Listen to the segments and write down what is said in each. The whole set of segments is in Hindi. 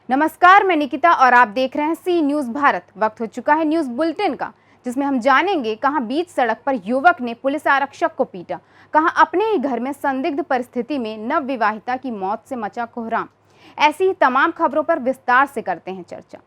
नमस्कार, मैं निकिता और आप देख रहे हैं सी न्यूज भारत। वक्त हो चुका है न्यूज बुलेटिन का, जिसमें हम जानेंगे कहां बीच सड़क पर युवक ने पुलिस आरक्षक को पीटा, कहां अपने ही घर में संदिग्ध परिस्थिति में नवविवाहिता की मौत से मचा कोहराम। ऐसी ही तमाम खबरों पर विस्तार से करते हैं चर्चा।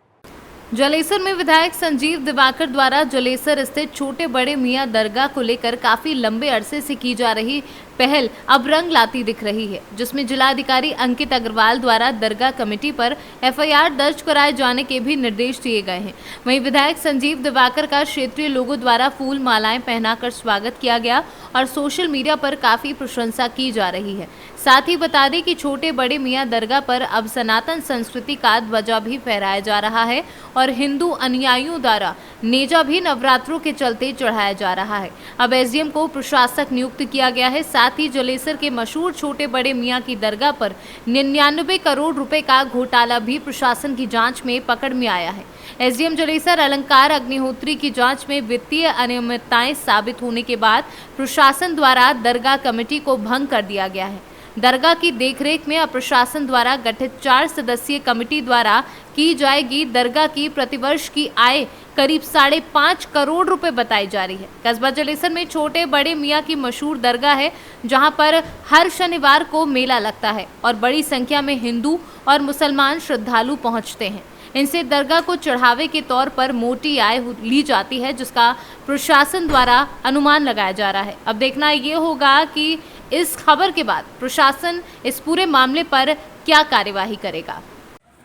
जलेसर में विधायक संजीव दिवाकर द्वारा जलेसर स्थित छोटे बड़े मियां दरगाह को लेकर काफी लंबे अरसे से की जा रही पहल अब रंग लाती दिख रही है, जिसमें जिलाधिकारी अंकित अग्रवाल द्वारा दरगाह कमेटी पर एफआईआर दर्ज कराए जाने के भी निर्देश दिए गए हैं। वहीं विधायक संजीव दिवाकर का क्षेत्रीय लोगों द्वारा फूल मालाएं पहनाकर स्वागत किया गया और सोशल मीडिया पर काफी प्रशंसा की जा रही है। साथ ही बता दें कि छोटे बड़े मियां दरगाह पर अब सनातन संस्कृति का ध्वजा भी फहराया जा रहा है और हिंदू अनुयायियों द्वारा नेजा भी नवरात्रों के चलते चढ़ाया जा रहा है। अब एसडीएम को प्रशासक नियुक्त किया गया है। साथ ही जलेसर के मशहूर छोटे बड़े मियां की दरगाह पर 99 करोड़ रुपए का घोटाला भी प्रशासन की जांच में पकड़ में आया है। एसडीएम जलेसर अलंकार अग्निहोत्री की जांच में वित्तीय अनियमितताएं साबित होने के बाद प्रशासन द्वारा दरगाह कमेटी को भंग कर दिया गया है। दरगाह की देखरेख में अब प्रशासन द्वारा गठित 4 सदस्यीय कमेटी द्वारा की जाएगी। दरगाह की प्रतिवर्ष की आय करीब 5.5 करोड़ रुपए बताई जा रही है। कस्बा जलेसर में छोटे बड़े मियां की मशहूर दरगाह है, जहां पर हर शनिवार को मेला लगता है और बड़ी संख्या में हिंदू और मुसलमान श्रद्धालु पहुंचते हैं। इनसे दरगाह को चढ़ावे के तौर पर मोटी आय ली जाती है, जिसका प्रशासन द्वारा अनुमान लगाया जा रहा है। अब देखना ये होगा कि इस खबर के बाद प्रशासन इस पूरे मामले पर क्या कार्यवाही करेगा।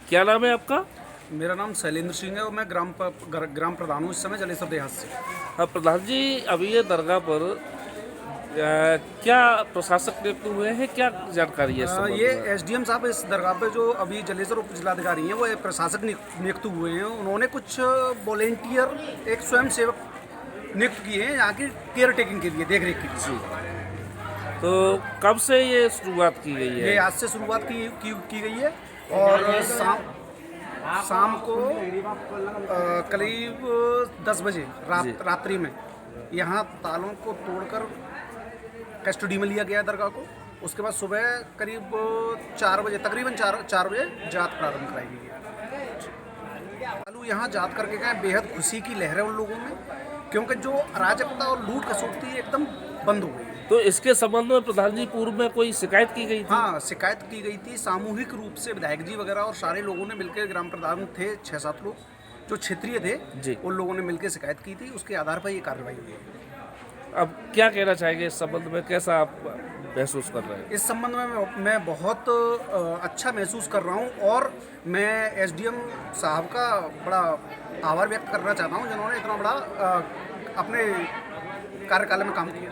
क्या नाम है आपका? मेरा नाम शैलेंद्र सिंह है और मैं ग्राम प्रधान हूँ इस समय जलेसर देहात से। हाँ प्रधान जी, अभी ये दरगाह पर क्या प्रशासक नियुक्त हुए हैं, क्या जानकारी है? ये एसडीएम साहब इस दरगाह पे जो अभी जलेसर उप जिलाधिकारी हैं वो प्रशासक नियुक्त हुए हैं। उन्होंने कुछ वॉलेंटियर एक स्वयं सेवक नियुक्त किए हैं यहाँ की केयर टेकिंग के लिए, देख रेख के लिए। तो कब से ये शुरुआत की गई है? ये आज से शुरुआत की गई है और शाम को करीब 10 बजे रात्रि में यहाँ तालों को तोड़कर कस्टडी में लिया गया दरगाह को। उसके बाद सुबह करीब 4 बजे, तकरीबन 4 बजे जात प्रारंभ कराई गई है। तालू यहाँ जात करके गए, बेहद खुशी की लहर है उन लोगों में, क्योंकि जो अराजकता और लूट खसोट थी एकदम बंद हो गई। तो इसके संबंध में प्रधान जी पूर्व में कोई शिकायत की गई थी? हाँ, शिकायत की गई थी सामूहिक रूप से, विधायक जी वगैरह और सारे लोगों ने मिलकर, ग्राम प्रधान थे 6-7 लोग जो क्षेत्रीय थे जी, उन लोगों ने मिलकर शिकायत की थी। उसके आधार पर ये कार्रवाई हुई है। अब क्या कहना चाहेंगे इस संबंध में, कैसा आप महसूस कर रहे हैं? इस संबंध में मैं बहुत अच्छा महसूस कर रहा हूँ और मैं एसडीएम साहब का बड़ा आभार व्यक्त करना चाहता हूँ, जिन्होंने इतना बड़ा अपने कार्यकाल में काम किया।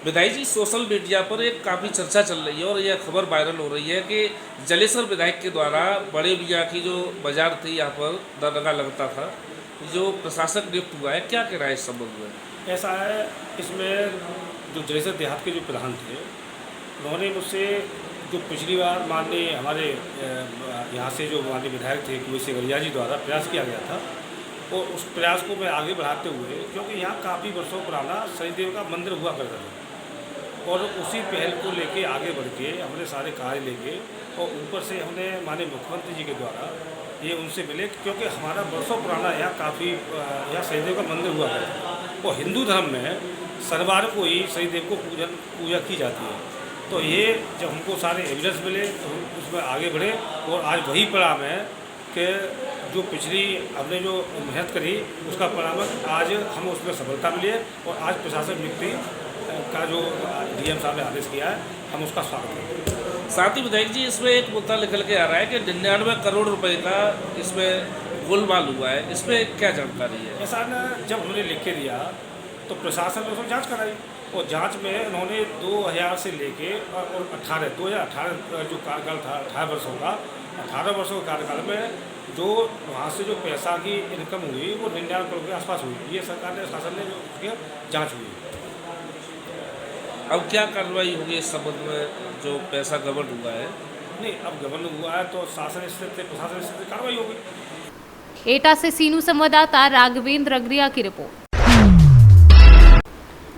विधायक जी, सोशल मीडिया पर एक काफ़ी चर्चा चल रही है और यह खबर वायरल हो रही है कि जलेसर विधायक के द्वारा बड़े मियां की जो बाजार थी यहाँ पर दरगाह लगता था, जो प्रशासक नियुक्त हुआ है, क्या कह रहा है इस संबंध में? ऐसा है, इसमें जो जलेसर देहात के जो प्रधान थे उन्होंने मुझसे जो पिछली बार माननीय हमारे यहाँ से जो माननीय विधायक थे कुंवर सिंह जी द्वारा प्रयास किया गया था, और उस प्रयास को मैं आगे बढ़ाते हुए, क्योंकि यहाँ काफ़ी वर्षों पुराना शनिदेव का मंदिर हुआ करता था, और उसी पहल को लेके आगे बढ़ के हमने सारे कार्य लेके, और ऊपर से हमने माननीय मुख्यमंत्री जी के द्वारा ये उनसे मिले, क्योंकि हमारा वर्षों पुराना यहाँ काफ़ी यहाँ शनिदेव का मंदिर हुआ करता है और हिंदू धर्म में शनिवार को ही शनिदेव को पूजा की जाती है। तो ये जब हमको सारे एविडेंस मिले तो हम उसमें आगे बढ़े, और आज वही परिणाम है कि जो पिछली हमने जो मेहनत करी उसका परिणाम आज हम उसमें सफलता मिली है, और आज प्रशासन नियुक्ति का जो डीएम साहब ने आदेश किया है, हम उसका स्वागत करते हैं। साथ ही विधायक जी, इसमें एक मुद्दा निकल के आ रहा है कि 99 करोड़ रुपए का इसमें गोलमाल हुआ है, इसमें क्या जानकारी है? ऐसा ना, जब हमने लिख के दिया तो प्रशासन ने उसमें जांच कराई, और जांच में उन्होंने 2000 से लेके और 2018 जो कार्यकाल था 18 वर्षों का, 18 वर्षों के कार्यकाल में जो वहाँ से जो पैसा की इनकम हुई वो 99 करोड़ के आसपास हुई। ये सरकार ने, शासन ने जो उसकी जाँच हुई। अब क्या कार्रवाई होगी इस संबंध में, जो पैसा गबन हुआ है? नहीं, अब गबन हुआ है तो शासन स्थिति, प्रशासन स्थिति कार्रवाई होगी। एटा से सीनू संवाददाता राघवेंद्र अग्रिया की रिपोर्ट।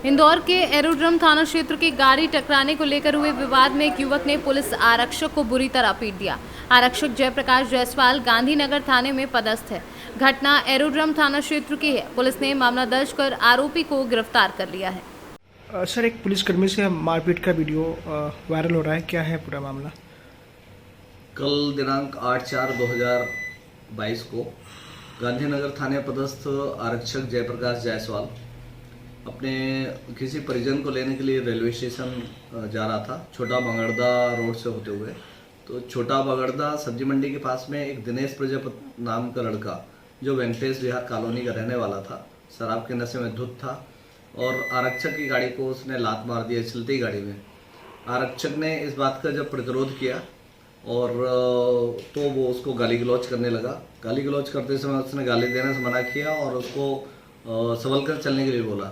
इंदौर के एरोड्रम थाना क्षेत्र की गाड़ी टकराने को लेकर हुए विवाद में एक युवक ने पुलिस आरक्षक को बुरी तरह पीट दिया। आरक्षक जयप्रकाश जायसवाल गांधीनगर थाने में पदस्थ है। घटना एरोड्रम थाना क्षेत्र की है। पुलिस ने मामला दर्ज कर आरोपी को गिरफ्तार कर लिया है। सर, एक पुलिसकर्मी से मारपीट का वीडियो वायरल हो रहा है, क्या है पूरा मामला? कल दिनांक 8/4/2022 को गांधीनगर थाने पदस्थ आरक्षक जयप्रकाश जायसवाल अपने किसी परिजन को लेने के लिए रेलवे स्टेशन जा रहा था, छोटा बगड़दा रोड से होते हुए। तो छोटा बगड़दा सब्जी मंडी के पास में एक दिनेश प्रजापति नाम का लड़का, जो वेंकटेश विहार कॉलोनी का रहने वाला था, शराब के नशे में धुत था और आरक्षक की गाड़ी को उसने लात मार दिया चलती गाड़ी में। आरक्षक ने इस बात का जब प्रतिरोध किया और तो वो उसको गाली गलौज करने लगा। गाली गलौज करते समय उसने गाली देने से मना किया और उसको संभल कर चलने के लिए बोला।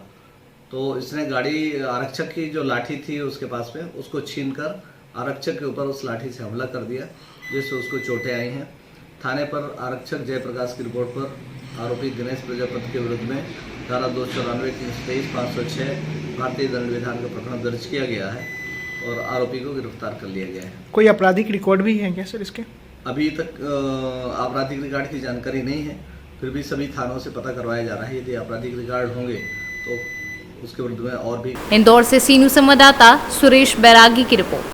तो इसने गाड़ी आरक्षक की जो लाठी थी उसके पास में, उसको छीनकर आरक्षक के ऊपर उस लाठी से हमला कर दिया, जिससे उसको चोटें आई हैं। थाने पर आरक्षक जयप्रकाश की रिपोर्ट पर आरोपी दिनेश प्रजापति के विरुद्ध में धारा 294, 323, 506 भारतीय दंड विधान का प्रकरण दर्ज किया गया है और आरोपी को गिरफ्तार कर लिया गया है। कोई आपराधिक रिकॉर्ड भी है क्या सर इसके? अभी तक आपराधिक रिकॉर्ड की जानकारी नहीं है, फिर भी सभी थानों से पता करवाया जा रहा है। यदि आपराधिक रिकॉर्ड होंगे तो उसके विरुद्ध में और भी। इंदौर से सीनू संवाददाता सुरेश बैरागी की रिपोर्ट।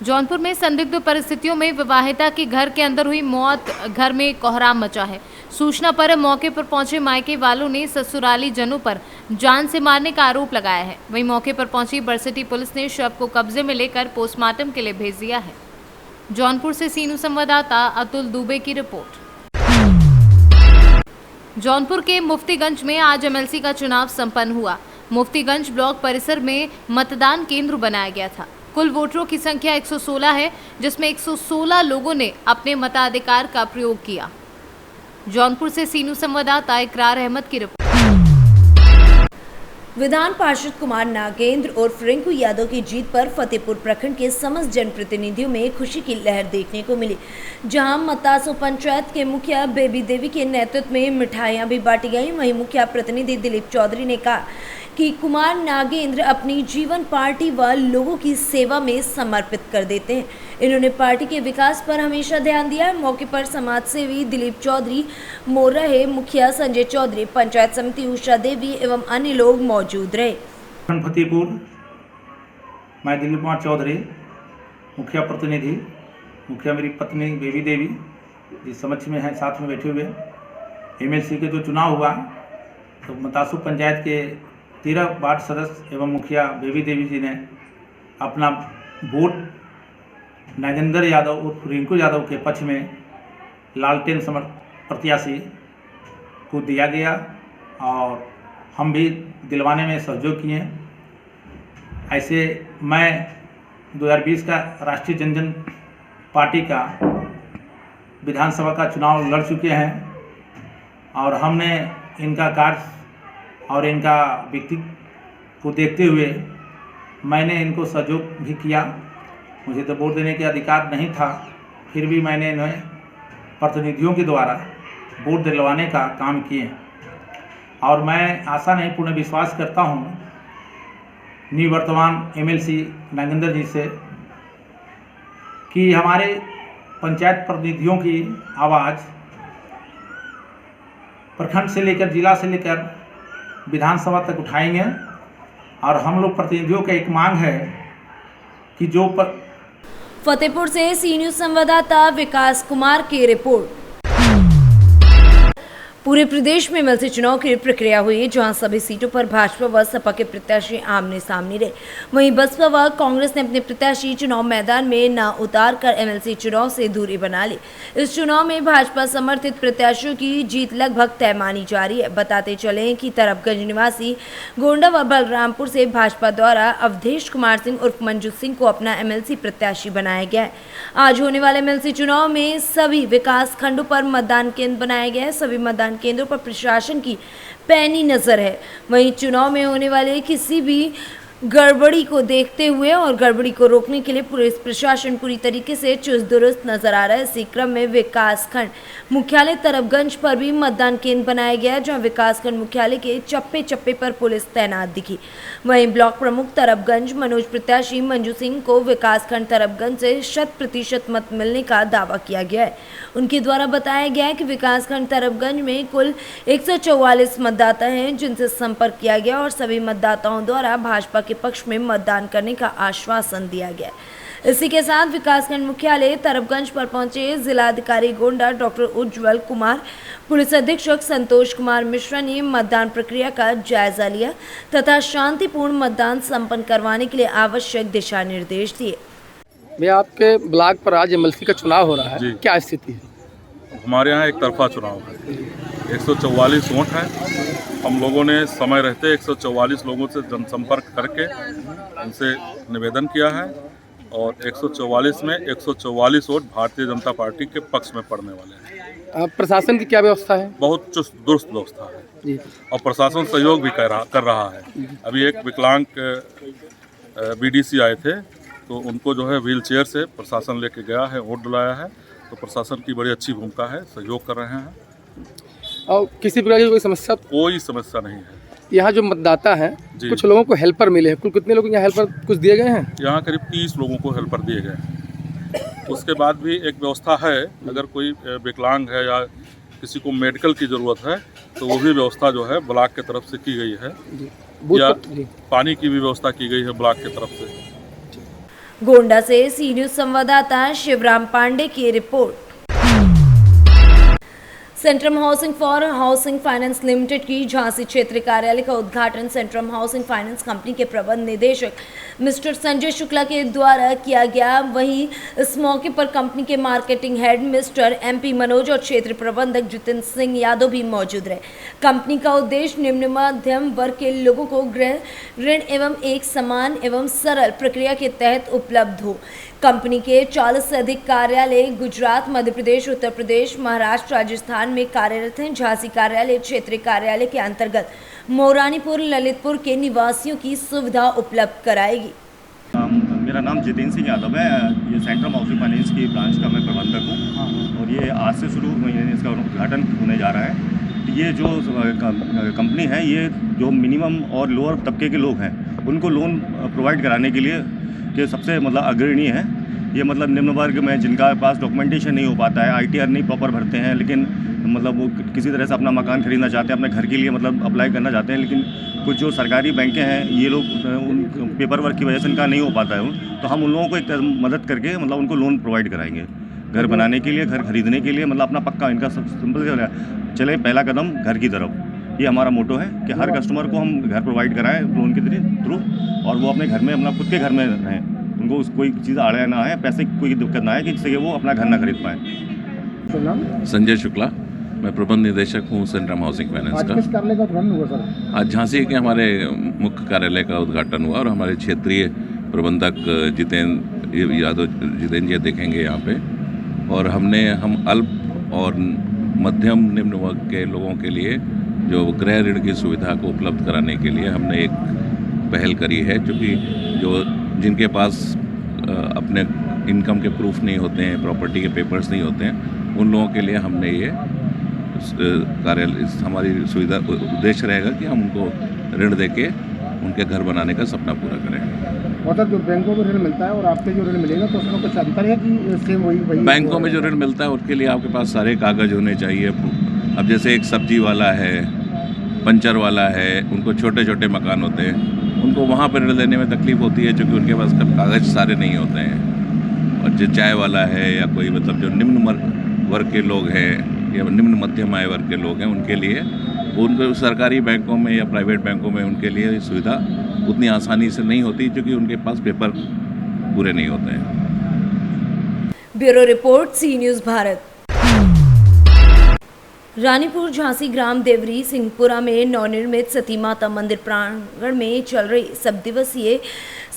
जौनपुर में संदिग्ध परिस्थितियों में विवाहिता की घर के अंदर हुई मौत, घर में कोहराम मचा है। सूचना पर मौके पर पहुंचे मायके वालों ने ससुराली जनों पर जान से मारने का आरोप लगाया है। वहीं मौके पर पहुंची बरसिटी पुलिस ने शव को कब्जे में लेकर पोस्टमार्टम के लिए भेज दिया है। जौनपुर से सीनू संवाददाता अतुल दुबे की रिपोर्ट। जौनपुर के मुफ्तीगंज में आज एमएलसी का चुनाव संपन्न हुआ। मुफ्तीगंज ब्लॉक परिसर में मतदान केंद्र बनाया गया था। कुल वोटरों की संख्या 116 है, जिसमें 116 लोगों ने अपने मताधिकार का प्रयोग किया। जौनपुर से सीनू संवाददाता इकरार अहमद की रिपोर्ट। विधान पार्षद कुमार नागेंद्र और रिंकू यादव की जीत पर फतेहपुर प्रखंड के समस्त जनप्रतिनिधियों में खुशी की लहर देखने को मिली, जहां मतासो पंचायत के मुखिया बेबी देवी के नेतृत्व में मिठाइयां भी बांटी गईं। वहीं मुखिया प्रतिनिधि दिलीप चौधरी ने कहा कि कुमार नागेंद्र अपनी जीवन पार्टी व लोगों की सेवा में समर्पित कर देते हैं। इन्होंने पार्टी के विकास पर हमेशा ध्यान दिया। मौके पर समाज सेवी दिलीप चौधरी, मोरहे मुखिया संजय चौधरी, पंचायत समिति उषा देवी एवं अन्य लोग मौजूद रहे। फतेहपुर, मैं दिलीप कुमार चौधरी, मुखिया प्रतिनिधि, मुखिया मेरी पत्नी बेबी देवी जी समक्ष में हैं, साथ में बैठे हुए। एमएलसी के जो चुनाव हुआ तो मतासू पंचायत के 13 वार्ड सदस्य एवं मुखिया बेबी देवी जी ने अपना वोट नागेंद्र यादव और रिंकू यादव के पक्ष में लालटेन प्रत्याशी को दिया गया और हम भी दिलवाने में सहयोग किए। ऐसे मैं 2020 का राष्ट्रीय जनजन पार्टी का विधानसभा का चुनाव लड़ चुके हैं और हमने इनका कार्य और इनका व्यक्तित्व को देखते हुए मैंने इनको सहयोग भी किया। मुझे तो वोट देने के अधिकार नहीं था, फिर भी मैंने इन्हें प्रतिनिधियों के द्वारा वोट दिलवाने का काम किए और मैं आशा नहीं पूर्ण विश्वास करता हूँ निवर्तमान एमएलसी नागेंद्र जी से कि हमारे पंचायत प्रतिनिधियों की आवाज़ प्रखंड से लेकर जिला से लेकर विधानसभा तक उठाएंगे और हम लोग प्रतिनिधियों का एक मांग है कि जो फतेहपुर से सी न्यूज़ संवाददाता विकास कुमार की रिपोर्ट। पूरे प्रदेश में एमएलसी चुनाव की प्रक्रिया हुई, जहां सभी सीटों पर भाजपा व सपा के प्रत्याशी आमने सामने रहे। वहीं बसपा व कांग्रेस ने अपने प्रत्याशी चुनाव मैदान में न उतार कर एमएलसी चुनाव से दूरी बना ली। इस चुनाव में भाजपा समर्थित प्रत्याशियों की जीत लगभग तय मानी जा रही है। बताते चले कि तरफगंज निवासी गोंडा व बलरामपुर से भाजपा द्वारा अवधेश कुमार सिंह उर्फ मंजू सिंह को अपना एमएलसी प्रत्याशी बनाया गया है। आज होने वाले एमएलसी चुनाव में सभी विकास खंडों पर मतदान केंद्र बनाए गए हैं। सभी मतदान केंद्रों पर प्रशासन की पैनी नजर है। वहीं चुनाव में होने वाले किसी भी गड़बड़ी को देखते हुए और गड़बड़ी को रोकने के लिए पुलिस प्रशासन पूरी तरीके से चुस्त दुरुस्त नजर आ रहा है। इसी क्रम में विकासखंड मुख्यालय तरबगंज पर भी मतदान केंद्र बनाया गया है, जहां विकासखंड मुख्यालय के चप्पे चप्पे पर पुलिस तैनात दिखी। वहीं ब्लॉक प्रमुख तरबगंज मनोज प्रत्याशी मंजू सिंह को विकासखंड तरबगंज से 100% मत मिलने का दावा किया गया है। उनके द्वारा बताया गया है कि विकासखंड तरबगंज में कुल 144 मतदाता हैं, जिनसे संपर्क किया गया और सभी मतदाताओं द्वारा भाजपा के पक्ष में मतदान करने का आश्वासन दिया गया। इसी के साथ विकासखंड मुख्यालय तरबगंज पर पहुंचे जिलाधिकारी गोंडा डॉक्टर उज्जवल कुमार, पुलिस अधीक्षक संतोष कुमार मिश्रा ने मतदान प्रक्रिया का जायजा लिया तथा शांतिपूर्ण मतदान संपन्न करवाने के लिए आवश्यक दिशा निर्देश दिए। भैया, आपके ब्लॉक पर आज एमएलसी का चुनाव हो रहा है, क्या स्थिति है? हमारे यहाँ एक तरफा चुनाव है, 144 वोट है। हम लोगों ने समय रहते 144 लोगों से जनसंपर्क करके उनसे निवेदन किया है और 144 में 144 वोट भारतीय जनता पार्टी के पक्ष में पड़ने वाले हैं। प्रशासन की क्या व्यवस्था है? बहुत चुस्त दुरुस्त व्यवस्था है जी। और प्रशासन सहयोग भी कर रहा है। अभी एक विकलांग बीडीसी आए थे, तो उनको जो है व्हील चेयर से प्रशासन लेके गया है, वोट दिलाया है। तो प्रशासन की बड़ी अच्छी भूमिका है, सहयोग कर रहे हैं और किसी प्रकार की कोई समस्या नहीं है। यहाँ जो मतदाता हैं, कुछ लोगों को हेल्पर मिले हैं, कुल कितने लोग यहाँ हेल्पर कुछ दिए गए हैं? यहाँ करीब 30 लोगों को हेल्पर दिए गए हैं। उसके बाद भी एक व्यवस्था है, अगर कोई विकलांग है या किसी को मेडिकल की ज़रूरत है तो वो भी व्यवस्था जो है ब्लॉक की तरफ से की गई है, या पानी की भी व्यवस्था की गई है ब्लॉक की तरफ से। गोंडा से सी न्यूज़ संवाददाता शिवराम पांडे की report. Centrum housing for housing finance limited की झांसी क्षेत्र कार्यालय का उद्घाटन सेंट्रम हाउसिंग फाइनेंस कंपनी के प्रबंध निदेशक मिस्टर संजय शुक्ला के द्वारा किया गया। वहीं इस मौके पर कंपनी के marketing head mister MP Manoj और क्षेत्र प्रबंधक जितेंद्र सिंह यादव भी मौजूद रहे। कंपनी का उद्देश्य निम्न मध्यम वर्ग के लोगों को गृह ऋण एवं एक समान एवं सरल प्रक्रिया के तहत उपलब्ध हो। कंपनी के 40 से अधिक कार्यालय गुजरात, मध्य प्रदेश, उत्तर प्रदेश, महाराष्ट्र, राजस्थान में कार्यरत हैं। झांसी कार्यालय क्षेत्रीय कार्यालय के अंतर्गत मोरानीपुर, ललितपुर के निवासियों की सुविधा उपलब्ध कराएगी। मेरा नाम जितेंद्र सिंह यादव है। ये सेंट्रम हाउसिंग फाइनेंस की ब्रांच का मैं प्रबंधक हूँ और ये आज से शुरू इसका उद्घाटन होने जा रहा है। ये जो कंपनी है, ये जो मिनिमम और लोअर तबके के लोग हैं उनको लोन प्रोवाइड कराने के लिए के सबसे मतलब अग्रणी है। ये मतलब निम्न वर्ग में जिनका पास डॉक्यूमेंटेशन नहीं हो पाता है, ITR नहीं प्रॉपर भरते हैं, लेकिन मतलब वो किसी तरह से अपना मकान खरीदना चाहते हैं, अपने घर के लिए मतलब अप्लाई करना चाहते हैं, लेकिन कुछ जो सरकारी बैंकें हैं ये लोग उन पेपर वर्क की वजह से इनका नहीं हो पाता है। तो हम उन लोगों को एक मदद करके मतलब उनको लोन प्रोवाइड कराएंगे घर बनाने के लिए, घर खरीदने के लिए, मतलब अपना पक्का इनका सब सिंपल चले पहला कदम घर की तरफ। ये हमारा मोटो है कि हर कस्टमर को हम घर प्रोवाइड कराएं लोन के थ्रू और वो अपने घर में अपना खुद के घर में रहें, उनको कोई चीज़ आड़े ना आए, पैसे की कोई दिक्कत ना आए कि जिससे वो अपना घर ना खरीद पाएँ। संजय शुक्ला, मैं प्रबंध निदेशक हूँ सेंट्रम हाउसिंग फाइनेंस का। किस कार्यालय का उद्घाटन हुआ सर? आज झांसी के हमारे मुख्य कार्यालय का उद्घाटन हुआ और हमारे क्षेत्रीय प्रबंधक जितेंद्र यादव जी देखेंगे यहाँ पे। और हम अल्प और मध्यम निम्न वर्ग के लोगों के लिए जो गृह ऋण की सुविधा को उपलब्ध कराने के लिए हमने एक पहल करी है, क्योंकि जो जिनके पास अपने इनकम के प्रूफ नहीं होते हैं, प्रॉपर्टी के पेपर्स नहीं होते हैं, उन लोगों के लिए हमने ये कार्यालय हमारी सुविधा उद्देश्य रहेगा कि हम उनको ऋण देके उनके घर बनाने का सपना पूरा करें। मतलब जो बैंकों में ऋण मिलता है और आपके जो ऋण मिलेगा तो उसमें कुछ अंतर है कि सेम वही? बैंकों में जो ऋण मिलता है उसके लिए आपके पास सारे कागज होने चाहिए। अब जैसे एक सब्जी वाला है, पंचर वाला है, उनको छोटे छोटे मकान होते हैं, उनको वहाँ पर ऋण लेने में तकलीफ होती है क्योंकि उनके पास कागज सारे नहीं होते हैं। और जो चाय वाला है या कोई मतलब जो निम्न वर्ग के लोग हैं या निम्न मध्यम आय वर्ग के लोग हैं, उनके लिए उनको सरकारी बैंकों में या प्राइवेट बैंकों में उनके लिए सुविधा उतनी आसानी से नहीं होती क्योंकि उनके पास पेपर पूरे नहीं होते हैं। ब्यूरो रिपोर्ट, सी न्यूज़ भारत। रानीपुर झांसी ग्राम देवरी सिंहपुरा में नवनिर्मित सती माता मंदिर प्रांगण में चल रही सब दिवसीय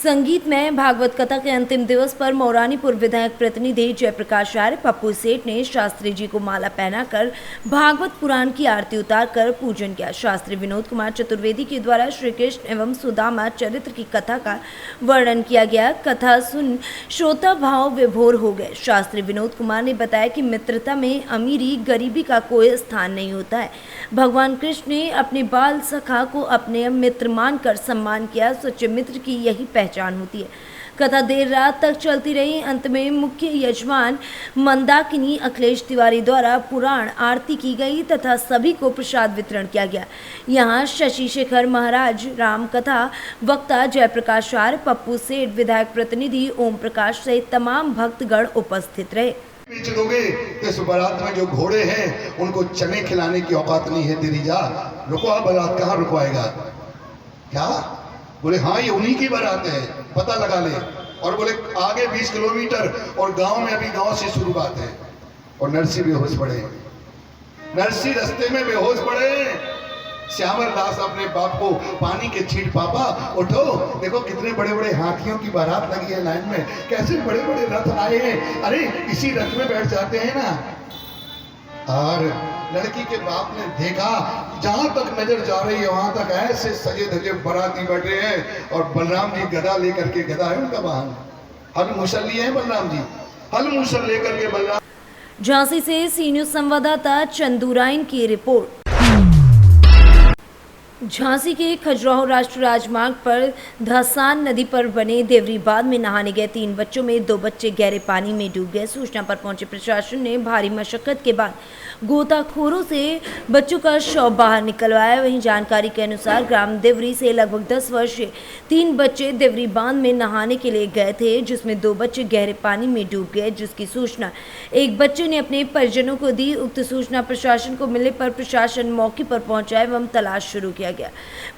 संगीतमय भागवत कथा के अंतिम दिवस पर मौरानीपुर विधायक प्रतिनिधि जयप्रकाश आर्य पप्पू सेठ ने शास्त्री जी को माला पहनाकर भागवत पुराण की आरती उतारकर पूजन किया। शास्त्री विनोद कुमार चतुर्वेदी के द्वारा श्री कृष्ण एवं सुदामा चरित्र की कथा का वर्णन किया गया। कथा सुन श्रोता भाव विभोर हो गए। शास्त्री विनोद कुमार ने बताया कि मित्रता में अमीरी गरीबी का कोई स्थान नहीं होता है। भगवान कृष्ण ने अपने बाल सखा को अपने मित्र मानकर सम्मान किया। सच्चे मित्र की यही पहचान होती है। कथा देर रात तक चलती रही। अंत में मुख्य यजमान मंदाकिनी अखिलेश तिवारी द्वारा पुराण आरती की गई तथा सभी को प्रसाद वितरण किया गया। यहाँ शशि शेखर महाराज, राम कथा वक्ता जयप्रकाश आर्य, पप्पू सेठ, विधायक प्रतिनिधि ओम प्रकाश सहित तमाम भक्तगण उपस्थित रहे। बेच दोगे इस बारात में जो घोड़े हैं उनको चने खिलाने की औकात नहीं है तेरी जा। रुकवा बारात, कहाँ रुकवाएगा? क्या बोले? हाँ ये उन्हीं की बारात है, पता लगा ले। और बोले आगे 20 किलोमीटर और गांव में अभी गांव से शुरुआत है। और नरसी बेहोश पड़े, नरसी रास्ते में बेहोश पड़े। श्यामर दास अपने बाप को पानी के छींट, पापा उठो, देखो कितने बड़े बड़े हाथियों की बारात लगी है लाइन में, कैसे बड़े बड़े रथ आए हैं। अरे इसी रथ में बैठ जाते हैं ना। और लड़की के बाप ने देखा जहां तक नजर जा रही है वहां तक ऐसे सजे धजे बाराती बैठे हैं। और बलराम जी गदा लेकर के, गदा है उनका वाहन, हल मूसल लिए हैं बलराम जी, हल मूसल लेकर के बलराम। झांसी से सी न्यूज संवाददाता चंदूराइन की रिपोर्ट। झांसी के खजुराहो राष्ट्रीय राजमार्ग पर धसान नदी पर बने देवरी बांध में नहाने गए 3 बच्चों में 2 बच्चे गहरे पानी में डूब गए। सूचना पर पहुंचे प्रशासन ने भारी मशक्कत के बाद गोताखोरों से बच्चों का शव बाहर निकलवाया। वहीं जानकारी के अनुसार ग्राम देवरी से लगभग 10 वर्षीय 3 बच्चे देवरी बांध में नहाने के लिए गए थे, जिसमें 2 बच्चे गहरे पानी में डूब गए, जिसकी सूचना एक बच्चे ने अपने परिजनों को दी। उक्त सूचना प्रशासन को मिलने पर प्रशासन मौके पर पहुंचा एवं तलाश शुरू किया गया।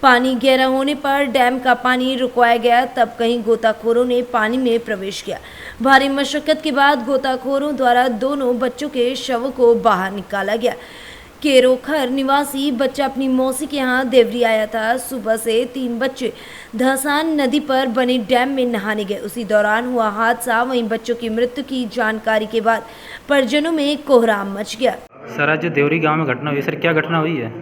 पानी गहरा होने पर डैम का पानी रुकवाया गया, तब कहीं गोताखोरों ने पानी में प्रवेश किया। भारी मशक्कत के बाद गोताखोरों द्वारा दोनों बच्चों के शवों को बाहर निकाला गया। केरोखर निवासी बच्चा अपनी मौसी के यहाँ देवरी आया था। सुबह से 3 बच्चे धसान नदी पर बने डैम में नहाने गए, उसी दौरान हुआ हादसा। वहीं बच्चों की मृत्यु की जानकारी के बाद परिजनों में कोहराम मच गया। सर आज जो देवरी गांव में घटना हुई, सर क्या घटना हुई है?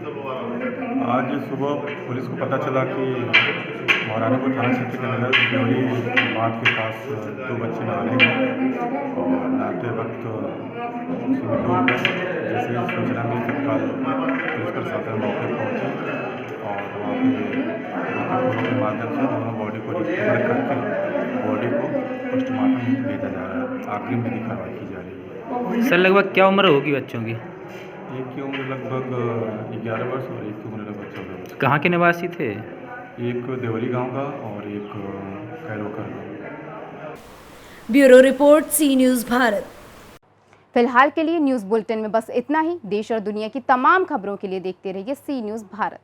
आज सुबह पुलिस को पता चला कि मौरानीपुर थाना क्षेत्र के अंदर देवरी बांध के पास 2 बच्चे नहाने गए और नहाते वक्त उसमें डूब गए। जैसे ही सूचना मिली तत्काल पुलिस प्रशासन मौके पर पहुँची और वहाँ पे गोताखोरों के माध्यम से दोनों बॉडी को रिकवर करके बॉडी को पोस्टमार्टम भेजा जा रहा है। आखिरी में कार्रवाई की जा रही है। सर लगभग क्या उम्र होगी बच्चों की? एक की उम्र लगभग 11 वर्ष और एक की उम्र लगभग 14 वर्ष। कहाँ के निवासी थे? एक देवरी गांव का और एक कैरोकर। ब्यूरो रिपोर्ट, सी न्यूज़ भारत। फिलहाल के लिए न्यूज़ बुलेटिन में बस इतना ही। देश और दुनिया की तमाम खबरों के लिए देखते रहिए सी न्यूज़ भारत।